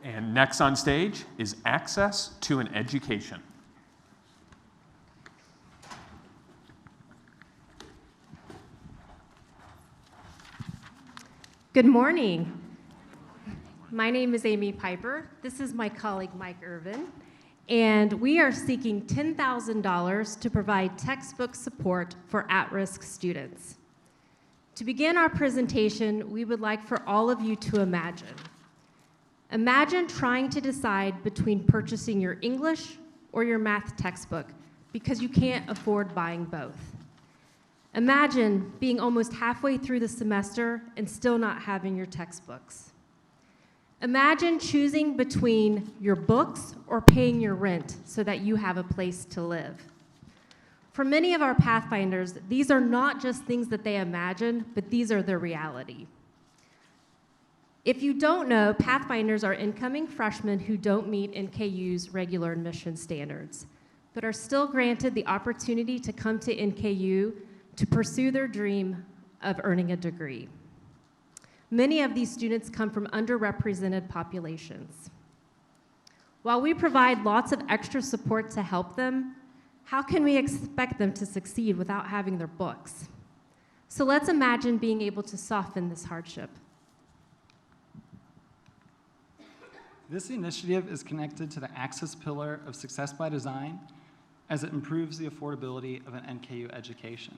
And next on stage is Access to an Education. Good morning. My name is Amy Piper. This is my colleague Mike Irvin, and we are seeking $10,000 to provide textbook support for at-risk students. To begin our presentation, we would like for all of you to imagine. Imagine trying to decide between purchasing your English or your math textbook because you can't afford buying both. Imagine being almost halfway through the semester and still not having your textbooks. Imagine choosing between your books or paying your rent so that you have a place to live. For many of our Pathfinders, these are not just things that they imagine, but these are their reality. If you don't know, Pathfinders are incoming freshmen who don't meet NKU's regular admission standards, but are still granted the opportunity to come to NKU to pursue their dream of earning a degree. Many of these students come from underrepresented populations. While we provide lots of extra support to help them, how can we expect them to succeed without having their books? So let's imagine being able to soften this hardship. This initiative is connected to the Access pillar of Success by Design as it improves the affordability of an NKU education.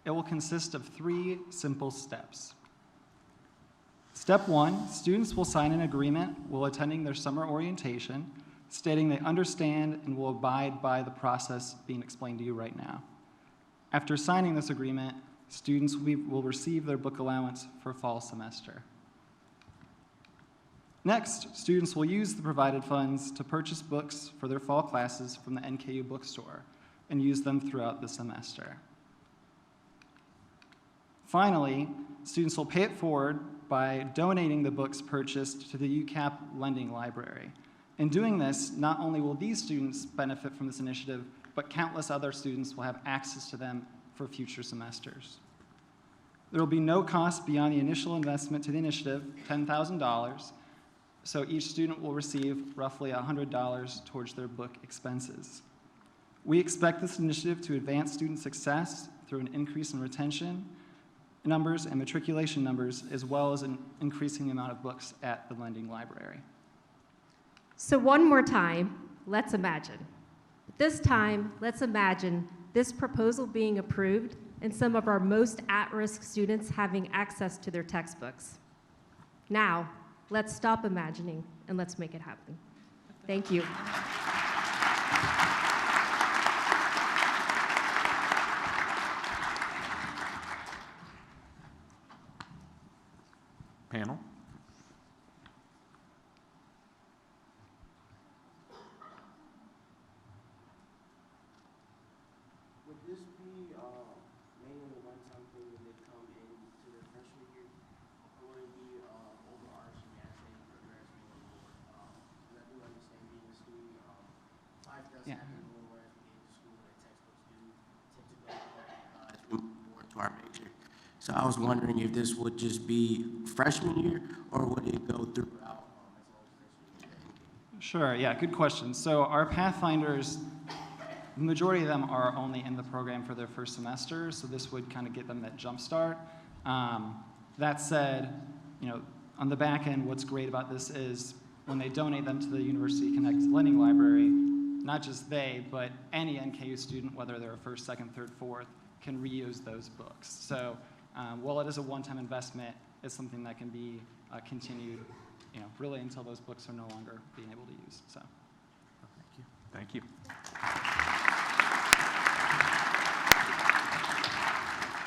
It will consist of 3 simple steps. Step 1, students will sign an agreement while attending their summer orientation, stating they understand and will abide by the process being explained to you right now. After signing this agreement, students will receive their book allowance for fall semester. Next, students will use the provided funds to purchase books for their fall classes from the NKU bookstore and use them throughout the semester. Finally, students will pay it forward by donating the books purchased to the UCAP lending library. In doing this, not only will these students benefit from this initiative, but countless other students will have access to them for future semesters. There will be no cost beyond the initial investment to the initiative, $10,000, so each student will receive roughly $100 towards their book expenses. We expect this initiative to advance student success through an increase in retention numbers and matriculation numbers, as well as an increasing amount of books at the lending library. So one more time, let's imagine. This time, let's imagine this proposal being approved and some of our most at-risk students having access to their textbooks. Now, let's stop imagining and let's make it happen. Thank you. Panel. Would this be mainly a one-time thing when they come into their freshman year, or would it be overarching as they progress more and more? I do understand being a student, life does happen more as we get into school, and textbooks do tend to go as we move more into our major. So I was wondering if this would just be freshman year, or would it go throughout as long as freshman year? Sure, yeah, good question. So our Pathfinders, the majority of them are only in the program for their first semester, so this would kind of get them that jump start. That said, on the back end, what's great about this is when they donate them to the University Connect Lending Library, not just they, but any NKU student, whether they're a first, second, third, fourth, can reuse those books. So while it is a one-time investment, it's something that can be continued, really until those books are no longer being able to use. So, Thank you.